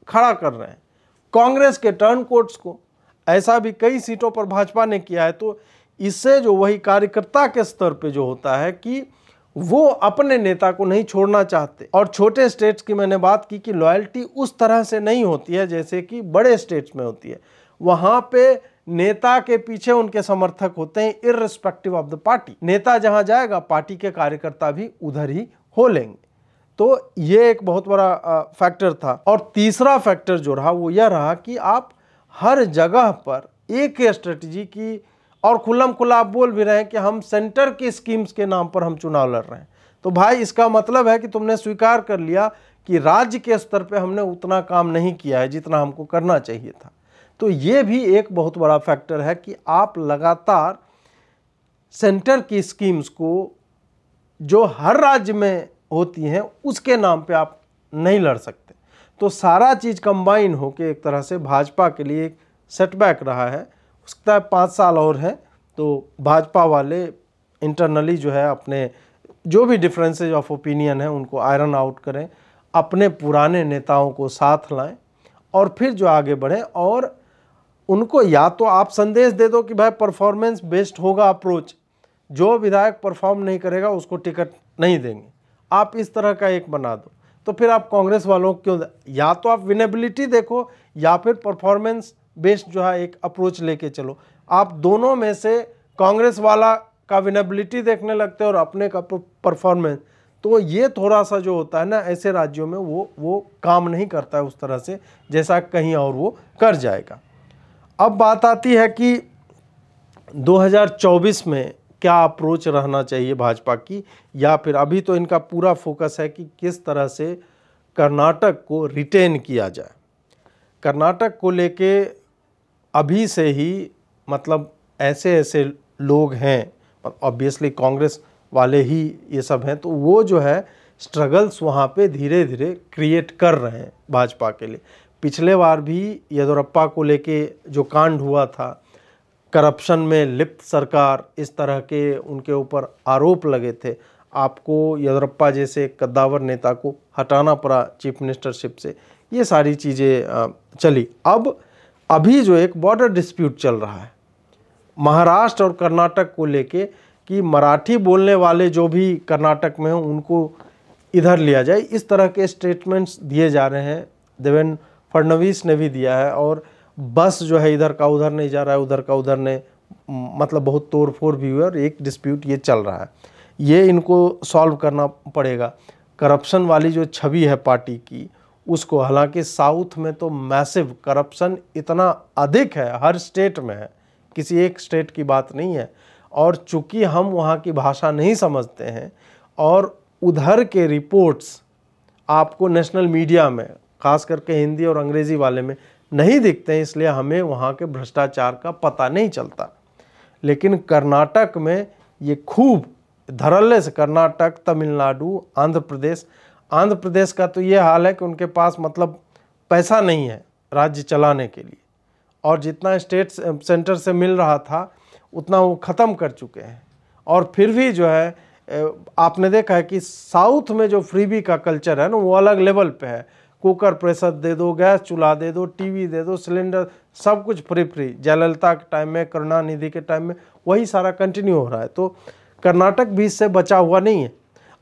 खड़ा कर रहे हैं, कांग्रेस के टर्न कोट्स को। ऐसा भी कई सीटों पर भाजपा ने किया है। तो इससे जो वही कार्यकर्ता के स्तर पे जो होता है कि वो अपने नेता को नहीं छोड़ना चाहते। और छोटे स्टेट्स की मैंने बात की कि लॉयल्टी उस तरह से नहीं होती है जैसे कि बड़े स्टेट्स में होती है। वहां पे नेता के पीछे उनके समर्थक होते हैं इररिस्पेक्टिव ऑफ द पार्टी। नेता जहां जाएगा पार्टी के कार्यकर्ता भी उधर ही हो लेंगे। तो ये एक बहुत बड़ा फैक्टर था। और तीसरा फैक्टर जो रहा वो यह रहा कि आप हर जगह पर एक ही स्ट्रेटजी की, और खुल्लम खुल्ला आप बोल भी रहे हैं कि हम सेंटर की स्कीम्स के नाम पर हम चुनाव लड़ रहे हैं। तो भाई इसका मतलब है कि तुमने स्वीकार कर लिया कि राज्य के स्तर पे हमने उतना काम नहीं किया है जितना हमको करना चाहिए था। तो ये भी एक बहुत बड़ा फैक्टर है कि आप लगातार सेंटर की स्कीम्स को जो हर राज्य में होती हैं उसके नाम पे आप नहीं लड़ सकते। तो सारा चीज़ कंबाइन होकर एक तरह से भाजपा के लिए एक सेटबैक रहा है। उसका 5 साल और है तो भाजपा वाले इंटरनली जो है अपने जो भी डिफरेंसेज ऑफ ओपिनियन है उनको आयरन आउट करें, अपने पुराने नेताओं को साथ लाएं और फिर जो आगे बढ़ें। और उनको या तो आप संदेश दे दो कि भाई परफॉर्मेंस बेस्ड होगा अप्रोच, जो विधायक परफॉर्म नहीं करेगा उसको टिकट नहीं देंगे, आप इस तरह का एक बना दो। तो फिर आप कांग्रेस वालों को क्यों, या तो आप विनेबिलिटी देखो या फिर परफॉर्मेंस बेस्ड जो है एक अप्रोच लेके चलो। आप दोनों में से कांग्रेस वाला का विनेबिलिटी देखने लगते हो और अपने का परफॉर्मेंस, तो ये थोड़ा सा जो होता है ना ऐसे राज्यों में वो काम नहीं करता है उस तरह से जैसा कहीं और वो कर जाएगा। अब बात आती है कि 2024 में क्या अप्रोच रहना चाहिए भाजपा की, या फिर अभी तो इनका पूरा फोकस है कि किस तरह से कर्नाटक को रिटेन किया जाए। कर्नाटक को लेके अभी से ही मतलब ऐसे ऐसे लोग हैं, ऑब्वियसली कांग्रेस वाले ही ये सब हैं, तो वो जो है स्ट्रगल्स वहाँ पे धीरे धीरे क्रिएट कर रहे हैं भाजपा के लिए। पिछले बार भी येदियुरप्पा को लेके जो कांड हुआ था, करप्शन में लिप्त सरकार, इस तरह के उनके ऊपर आरोप लगे थे। आपको येदियुरप्पा जैसे कद्दावर नेता को हटाना पड़ा चीफ मिनिस्टरशिप से, ये सारी चीज़ें चली। अब अभी जो एक बॉर्डर डिस्प्यूट चल रहा है महाराष्ट्र और कर्नाटक को लेके कि मराठी बोलने वाले जो भी कर्नाटक में हैं उनको इधर लिया जाए, इस तरह के स्टेटमेंट्स दिए जा रहे हैं। देवेंद्र फडणवीस ने भी दिया है, और बस जो है इधर का उधर नहीं जा रहा है, उधर का उधर ने, मतलब बहुत तोड़ फोड़ भी हुई और एक डिस्प्यूट ये चल रहा है। ये इनको सॉल्व करना पड़ेगा। करप्शन वाली जो छवि है पार्टी की उसको, हालांकि साउथ में तो मैसिव करप्शन इतना अधिक है, हर स्टेट में है, किसी एक स्टेट की बात नहीं है। और चूंकि हम वहाँ की भाषा नहीं समझते हैं और उधर के रिपोर्ट्स आपको नेशनल मीडिया में खास करके हिंदी और अंग्रेज़ी वाले में नहीं दिखते हैं, इसलिए हमें वहाँ के भ्रष्टाचार का पता नहीं चलता। लेकिन कर्नाटक में ये खूब धड़ल्ले से, कर्नाटक, तमिलनाडु, आंध्र प्रदेश का तो ये हाल है कि उनके पास मतलब पैसा नहीं है राज्य चलाने के लिए, और जितना स्टेट सेंटर से मिल रहा था उतना वो ख़त्म कर चुके हैं। और फिर भी जो है आपने देखा है कि साउथ में जो फ्रीबी का कल्चर है ना वो अलग लेवल पे है। कुकर प्रेशर दे दो, गैस चूल्हा दे दो, टीवी दे दो, सिलेंडर, सब कुछ फ्री। जयललिता के टाइम में, करुणानिधि के टाइम में वही सारा कंटिन्यू हो रहा है। तो कर्नाटक भी इससे बचा हुआ नहीं है।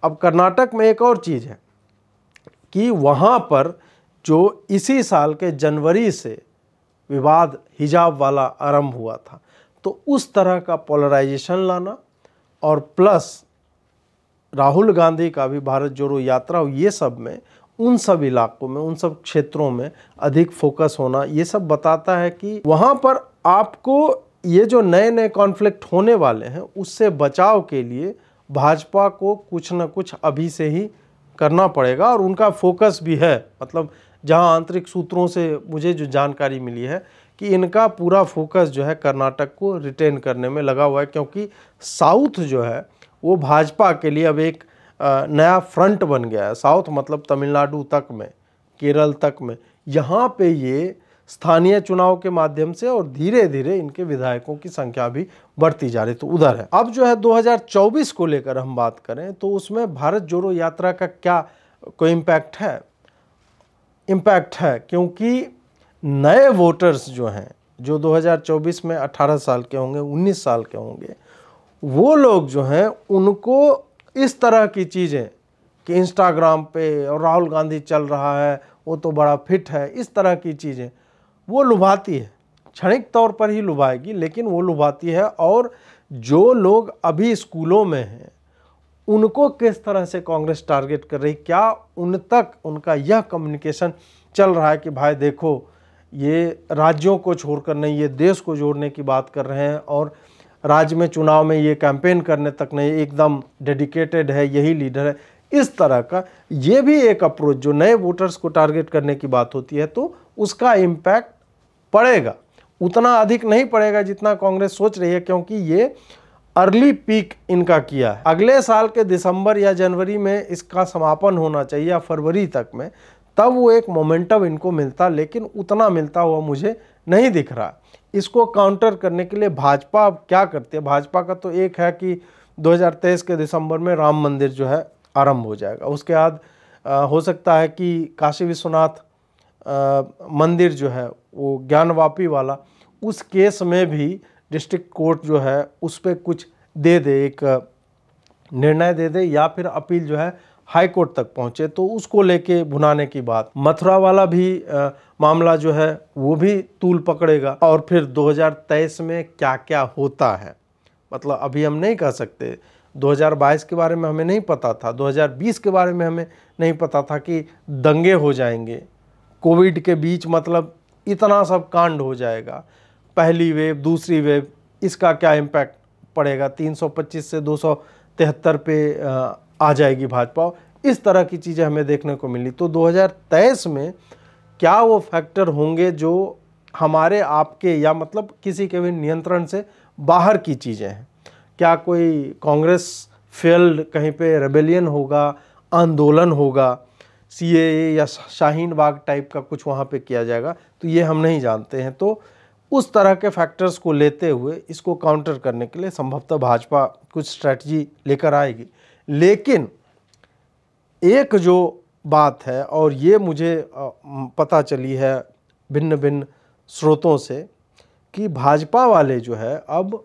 अब कर्नाटक में एक और चीज़ है कि वहाँ पर जो इसी साल के जनवरी से विवाद हिजाब वाला आरंभ हुआ था, तो उस तरह का पोलराइजेशन लाना और प्लस राहुल गांधी का भी भारत जोड़ो यात्रा, ये सब में उन सब इलाकों में, उन सब क्षेत्रों में अधिक फोकस होना, ये सब बताता है कि वहाँ पर आपको ये जो नए नए कॉन्फ्लिक्ट होने वाले हैं उससे बचाव के लिए भाजपा को कुछ न कुछ अभी से ही करना पड़ेगा। और उनका फोकस भी है, मतलब जहां आंतरिक सूत्रों से मुझे जो जानकारी मिली है कि इनका पूरा फोकस जो है कर्नाटक को रिटेन करने में लगा हुआ है, क्योंकि साउथ जो है वो भाजपा के लिए अब एक नया फ्रंट बन गया है। साउथ मतलब तमिलनाडु तक में, केरल तक में, यहाँ पे ये स्थानीय चुनाव के माध्यम से और धीरे धीरे इनके विधायकों की संख्या भी बढ़ती जा रही, तो उधर है। अब जो है 2024 को लेकर हम बात करें तो उसमें भारत जोड़ो यात्रा का क्या कोई इम्पैक्ट है? इम्पैक्ट है, क्योंकि नए वोटर्स जो हैं, जो 2024 में 18 साल के होंगे, 19 साल के होंगे, वो लोग जो हैं उनको इस तरह की चीज़ें कि इंस्टाग्राम पे और राहुल गांधी चल रहा है, वो तो बड़ा फिट है, इस तरह की चीज़ें वो लुभाती है, क्षणिक तौर पर ही लुभाएगी, लेकिन वो लुभाती है। और जो लोग अभी स्कूलों में हैं उनको किस तरह से कांग्रेस टारगेट कर रही, क्या उन तक उनका यह कम्युनिकेशन चल रहा है कि भाई देखो ये राज्यों को छोड़कर नहीं, ये देश को जोड़ने की बात कर रहे हैं, और राज्य में चुनाव में ये कैंपेन करने तक नहीं, एकदम डेडिकेटेड है, यही लीडर है, इस तरह का ये भी एक अप्रोच जो नए वोटर्स को टारगेट करने की बात होती है, तो उसका इम्पैक्ट पड़ेगा। उतना अधिक नहीं पड़ेगा जितना कांग्रेस सोच रही है, क्योंकि ये अर्ली पीक इनका किया है। अगले साल के दिसंबर या जनवरी में इसका समापन होना चाहिए या फरवरी तक में, तब वो एक मोमेंटम इनको मिलता, लेकिन उतना मिलता हुआ मुझे नहीं दिख रहा। इसको काउंटर करने के लिए भाजपा अब क्या करती है? भाजपा का तो एक है कि 2023 के दिसंबर में राम मंदिर जो है आरंभ हो जाएगा। उसके बाद हो सकता है कि काशी विश्वनाथ मंदिर जो है वो ज्ञानवापी वाला, उस केस में भी डिस्ट्रिक्ट कोर्ट जो है उस पर कुछ दे दे, एक निर्णय दे दे, या फिर अपील जो है हाई कोर्ट तक पहुंचे, तो उसको लेके भुनाने की बात। मथुरा वाला भी मामला जो है वो भी तूल पकड़ेगा। और फिर 2023 में क्या क्या होता है, मतलब अभी हम नहीं कह सकते। 2022 के बारे में हमें नहीं पता था, 2020 के बारे में हमें नहीं पता था कि दंगे हो जाएंगे कोविड के बीच, मतलब इतना सब कांड हो जाएगा, पहली वेव, दूसरी वेव, इसका क्या इम्पैक्ट पड़ेगा, 325 से 273 पे आ जाएगी भाजपा, इस तरह की चीज़ें हमें देखने को मिली। तो 2023 में क्या वो फैक्टर होंगे जो हमारे आपके या मतलब किसी के भी नियंत्रण से बाहर की चीज़ें हैं? क्या कोई कांग्रेस फेल्ड कहीं पे रेबेलियन होगा, आंदोलन होगा, सीएए या शाहीन बाग टाइप का कुछ वहाँ पे किया जाएगा? तो ये हम नहीं जानते हैं। तो उस तरह के फैक्टर्स को लेते हुए इसको काउंटर करने के लिए संभवतः भाजपा कुछ स्ट्रैटेजी लेकर आएगी। लेकिन एक जो बात है, और ये मुझे पता चली है भिन्न भिन्न स्रोतों से, कि भाजपा वाले जो है अब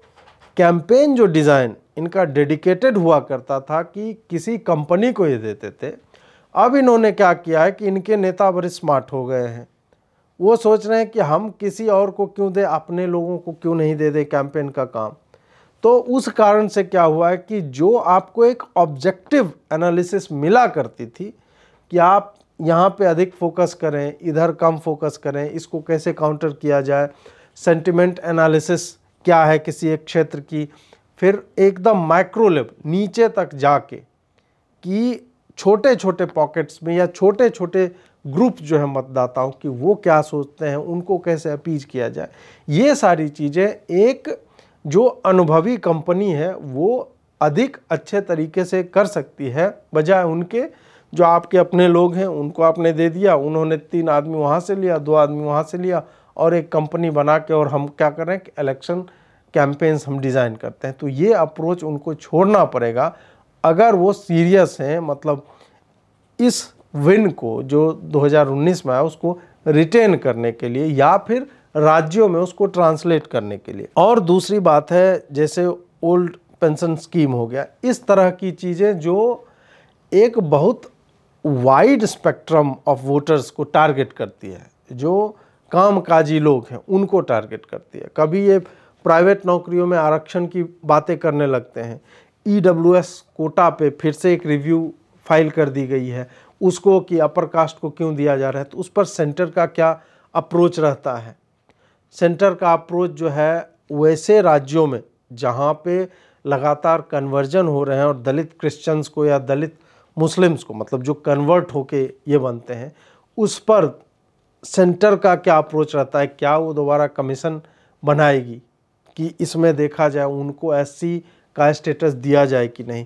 कैंपेन जो डिज़ाइन इनका डेडिकेटेड हुआ करता था कि किसी कंपनी को ये देते थे, अब इन्होंने क्या किया है कि इनके नेता बड़े स्मार्ट हो गए हैं। वो सोच रहे हैं कि हम किसी और को क्यों दे, अपने लोगों को क्यों नहीं दे दे कैंपेन का काम। तो उस कारण से क्या हुआ है कि जो आपको एक ऑब्जेक्टिव एनालिसिस मिला करती थी कि आप यहाँ पे अधिक फोकस करें, इधर कम फोकस करें, इसको कैसे काउंटर किया जाए, सेंटिमेंट एनालिसिस क्या है किसी एक क्षेत्र की, फिर एकदम माइक्रो लेवल नीचे तक जाके कि छोटे छोटे पॉकेट्स में या छोटे छोटे ग्रुप जो है मतदाताओं की, वो क्या सोचते हैं, उनको कैसे अपील किया जाए, ये सारी चीज़ें एक जो अनुभवी कंपनी है वो अधिक अच्छे तरीके से कर सकती है, बजाय उनके जो आपके अपने लोग हैं उनको आपने दे दिया, उन्होंने 3 आदमी वहाँ से लिया, 2 आदमी वहाँ से लिया, और एक कंपनी बना के और हम क्या कर रहे हैं कि इलेक्शन कैंपेन्स हम डिज़ाइन करते हैं। तो ये अप्रोच उनको छोड़ना पड़ेगा अगर वो सीरियस हैं, मतलब इस विन को जो 2019 में आया उसको रिटेन करने के लिए, या फिर राज्यों में उसको ट्रांसलेट करने के लिए। और दूसरी बात है, जैसे ओल्ड पेंशन स्कीम हो गया, इस तरह की चीज़ें जो एक बहुत वाइड स्पेक्ट्रम ऑफ वोटर्स को टारगेट करती है, जो कामकाजी लोग हैं उनको टारगेट करती है। कभी ये प्राइवेट नौकरियों में आरक्षण की बातें करने लगते हैं, EWS कोटा पे फिर से एक रिव्यू फाइल कर दी गई है, उसको कि अपर कास्ट को क्यों दिया जा रहा है, तो उस पर सेंटर का क्या अप्रोच रहता है। सेंटर का अप्रोच जो है वैसे राज्यों में जहाँ पे लगातार कन्वर्जन हो रहे हैं और दलित क्रिश्चियंस को या दलित मुस्लिम्स को, मतलब जो कन्वर्ट होके ये बनते हैं, उस पर सेंटर का क्या अप्रोच रहता है। क्या वो दोबारा कमीशन बनाएगी कि इसमें देखा जाए उनको SC का स्टेटस दिया जाए कि नहीं,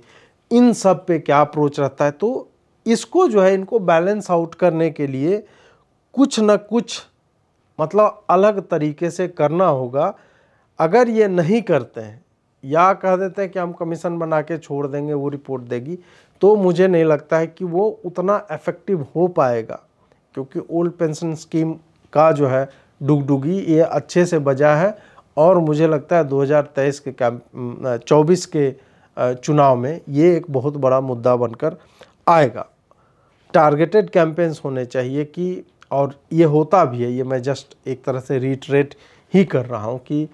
इन सब पे क्या अप्रोच रहता है। तो इसको जो है इनको बैलेंस आउट करने के लिए कुछ न कुछ मतलब अलग तरीके से करना होगा। अगर ये नहीं करते हैं या कह देते हैं कि हम कमीशन बना के छोड़ देंगे, वो रिपोर्ट देगी, तो मुझे नहीं लगता है कि वो उतना इफेक्टिव हो पाएगा, क्योंकि ओल्ड पेंशन स्कीम का जो है डुगडुगी ये अच्छे से बजा है और मुझे लगता है 2023 के 24 के चुनाव में ये एक बहुत बड़ा मुद्दा बनकर आएगा। टारगेटेड कैंपेन्स होने चाहिए कि, और ये होता भी है, ये मैं जस्ट एक तरह से रिट्रेट ही कर रहा हूँ कि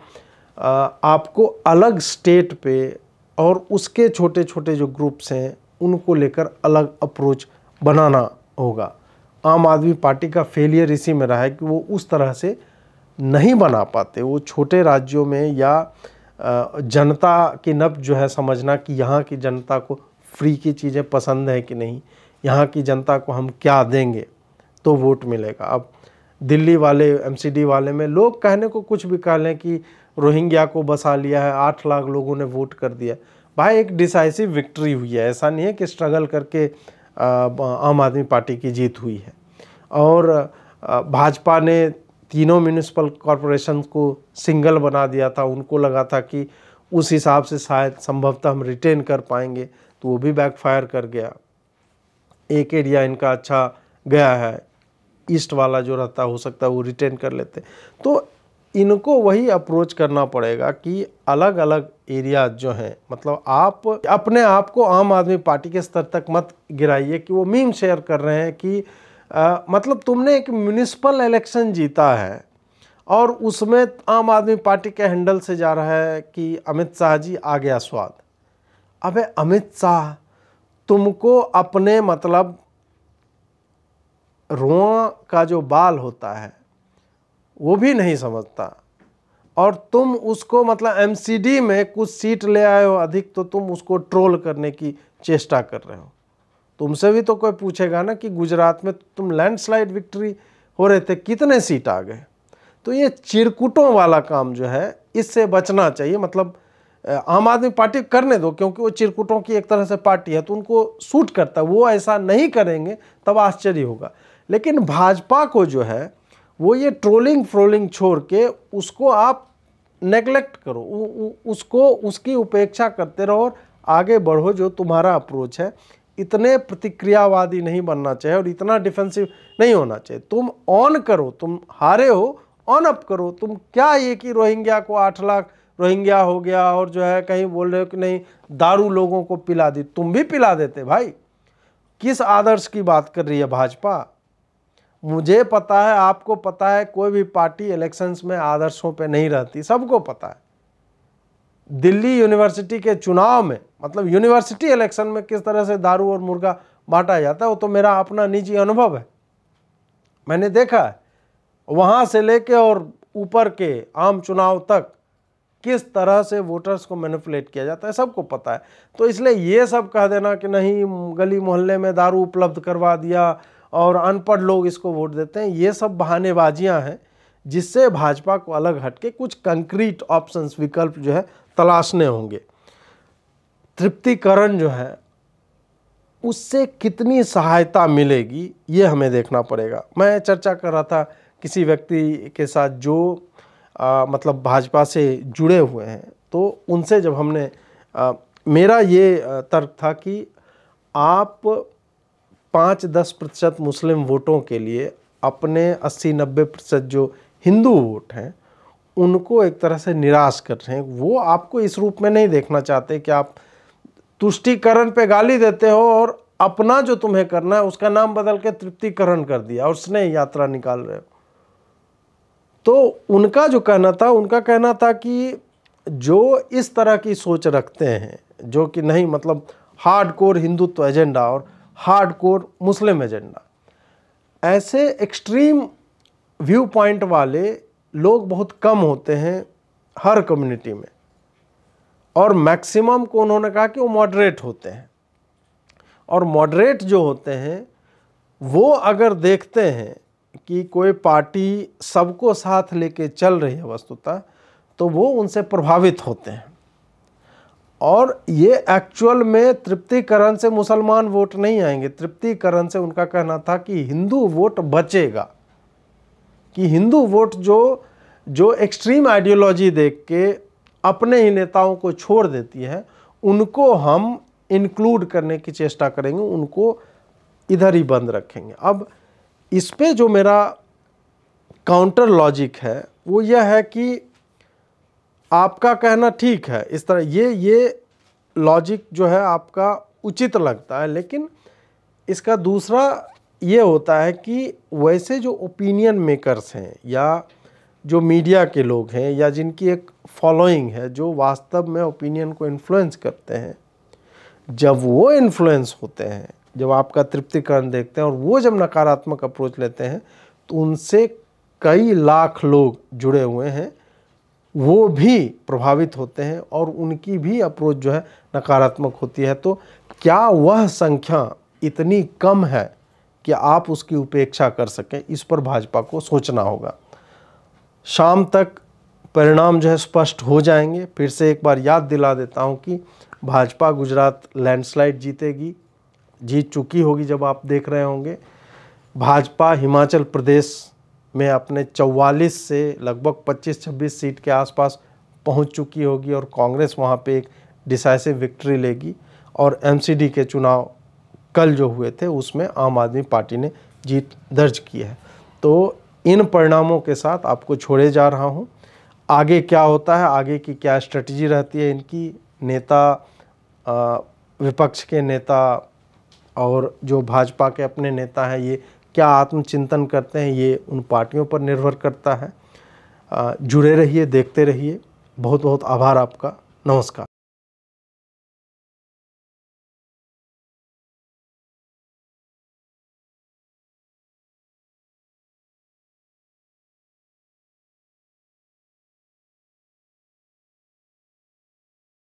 आपको अलग स्टेट पे और उसके छोटे छोटे जो ग्रुप्स हैं उनको लेकर अलग अप्रोच बनाना होगा। आम आदमी पार्टी का फेलियर इसी में रहा है कि वो उस तरह से नहीं बना पाते। वो छोटे राज्यों में या जनता की नब्ज जो है समझना कि यहाँ की जनता को फ्री की चीज़ें पसंद है कि नहीं, यहाँ की जनता को हम क्या देंगे तो वोट मिलेगा। अब दिल्ली वाले MCD वाले में लोग कहने को कुछ भी कह लें कि रोहिंग्या को बसा लिया है, 8 लाख लोगों ने वोट कर दिया। भाई एक डिसाइसिव विक्ट्री हुई है, ऐसा नहीं है कि स्ट्रगल करके आम आदमी पार्टी की जीत हुई है। और भाजपा ने तीनों म्यूनिसिपल कॉरपोरेशन को सिंगल बना दिया था, उनको लगा था कि उस हिसाब से शायद संभवतः हम रिटेन कर पाएंगे, तो वो भी बैकफायर कर गया। एक एरिया इनका अच्छा गया है, ईस्ट वाला जो रहता हो सकता है वो रिटेन कर लेते। तो इनको वही अप्रोच करना पड़ेगा कि अलग अलग एरिया जो हैं, मतलब आप अपने आप को आम आदमी पार्टी के स्तर तक मत गिराइए कि वो मीम शेयर कर रहे हैं कि मतलब तुमने एक म्यूनिसिपल इलेक्शन जीता है और उसमें आम आदमी पार्टी के हैंडल से जा रहा है कि अमित शाह जी आ गया स्वाद। अबे अमित शाह तुमको अपने मतलब रोआ का जो बाल होता है वो भी नहीं समझता, और तुम उसको मतलब MCD में कुछ सीट ले आए हो अधिक, तो तुम उसको ट्रोल करने की चेष्टा कर रहे हो। तुमसे भी तो कोई पूछेगा ना कि गुजरात में तुम लैंडस्लाइड विक्ट्री हो रहे थे, कितने सीट आ गए। तो ये चिरकुटों वाला काम जो है इससे बचना चाहिए। मतलब आम आदमी पार्टी करने दो, क्योंकि वो चिरकुटों की एक तरह से पार्टी है तो उनको सूट करता है, वो ऐसा नहीं करेंगे तब आश्चर्य होगा। लेकिन भाजपा को जो है वो ये ट्रोलिंग फ्रोलिंग छोड़ के उसको आप नेगलेक्ट करो, उसको उसकी उपेक्षा करते रहो और आगे बढ़ो। जो तुम्हारा अप्रोच है, इतने प्रतिक्रियावादी नहीं बनना चाहिए और इतना डिफेंसिव नहीं होना चाहिए। तुम ऑन करो, तुम हारे हो ऑन अप करो। तुम क्या ये कि रोहिंग्या को 8 लाख रोहिंग्या हो गया और जो है कहीं बोल रहे हो कि नहीं दारू लोगों को पिला दी, तुम भी पिला देते भाई। किस आदर्श की बात कर रही है भाजपा? मुझे पता है, आपको पता है, कोई भी पार्टी इलेक्शंस में आदर्शों पे नहीं रहती, सबको पता है। दिल्ली यूनिवर्सिटी के चुनाव में, मतलब यूनिवर्सिटी इलेक्शन में किस तरह से दारू और मुर्गा बांटा जाता है वो तो मेरा अपना निजी अनुभव है, मैंने देखा है। वहाँ से लेके और ऊपर के आम चुनाव तक किस तरह से वोटर्स को मैनिपुलेट किया जाता है सबको पता है। तो इसलिए ये सब कह देना कि नहीं गली मोहल्ले में दारू उपलब्ध करवा दिया और अनपढ़ लोग इसको वोट देते हैं, ये सब बहानेबाजियां हैं, जिससे भाजपा को अलग हटके कुछ कंक्रीट ऑप्शंस, विकल्प जो है तलाशने होंगे। तृप्तिकरण जो है उससे कितनी सहायता मिलेगी ये हमें देखना पड़ेगा। मैं चर्चा कर रहा था किसी व्यक्ति के साथ जो मतलब भाजपा से जुड़े हुए हैं, तो उनसे जब हमने मेरा ये तर्क था कि आप 5-10% मुस्लिम वोटों के लिए अपने 80-90% जो हिंदू वोट हैं उनको एक तरह से निराश कर रहे हैं। वो आपको इस रूप में नहीं देखना चाहते कि आप तुष्टीकरण पे गाली देते हो और अपना जो तुम्हें करना है उसका नाम बदल के तृप्तिकरण कर दिया और स्नेह यात्रा निकाल रहे हो। तो उनका जो कहना था, उनका कहना था कि जो इस तरह की सोच रखते हैं जो कि नहीं, मतलब हार्डकोर हिंदुत्व एजेंडा और हार्डकोर मुस्लिम एजेंडा, ऐसे एक्सट्रीम व्यू पॉइंट वाले लोग बहुत कम होते हैं हर कम्युनिटी में, और मैक्सिमम को उन्होंने कहा कि वो मॉडरेट होते हैं। और मॉडरेट जो होते हैं वो अगर देखते हैं कि कोई पार्टी सबको साथ लेके चल रही है वस्तुतः, तो वो उनसे प्रभावित होते हैं। और ये एक्चुअल में तृप्तिकरण से मुसलमान वोट नहीं आएंगे, तृप्तिकरण से उनका कहना था कि हिंदू वोट बचेगा, कि हिंदू वोट जो एक्सट्रीम आइडियोलॉजी देख के अपने ही नेताओं को छोड़ देती है, उनको हम इंक्लूड करने की चेष्टा करेंगे, उनको इधर ही बंद रखेंगे। अब इस पे जो मेरा काउंटर लॉजिक है वो यह है कि आपका कहना ठीक है, इस तरह ये लॉजिक जो है आपका उचित लगता है, लेकिन इसका दूसरा ये होता है कि वैसे जो ओपिनियन मेकर्स हैं या जो मीडिया के लोग हैं या जिनकी एक फॉलोइंग है, जो वास्तव में ओपिनियन को इन्फ्लुएंस करते हैं, जब वो इन्फ्लुएंस होते हैं, जब आपका तृप्तिकरण देखते हैं और वो जब नकारात्मक अप्रोच लेते हैं, तो उनसे कई लाख लोग जुड़े हुए हैं, वो भी प्रभावित होते हैं और उनकी भी अप्रोच जो है नकारात्मक होती है। तो क्या वह संख्या इतनी कम है कि आप उसकी उपेक्षा कर सकें? इस पर भाजपा को सोचना होगा। शाम तक परिणाम जो है स्पष्ट हो जाएंगे। फिर से एक बार याद दिला देता हूं कि भाजपा गुजरात लैंडस्लाइड जीतेगी, जीत चुकी होगी जब आप देख रहे होंगे। भाजपा हिमाचल प्रदेश में अपने 44 से लगभग 25-26 सीट के आसपास पहुंच चुकी होगी और कांग्रेस वहां पे एक डिसाइसिव विक्ट्री लेगी। और एमसीडी के चुनाव कल जो हुए थे उसमें आम आदमी पार्टी ने जीत दर्ज की है। तो इन परिणामों के साथ आपको छोड़े जा रहा हूं। आगे क्या होता है, आगे की क्या स्ट्रेटजी रहती है इनकी, नेता, विपक्ष के नेता और जो भाजपा के अपने नेता हैं, ये क्या आत्मचिंतन करते हैं, ये उन पार्टियों पर निर्भर करता है। जुड़े रहिए, देखते रहिए। बहुत बहुत आभार आपका। नमस्कार।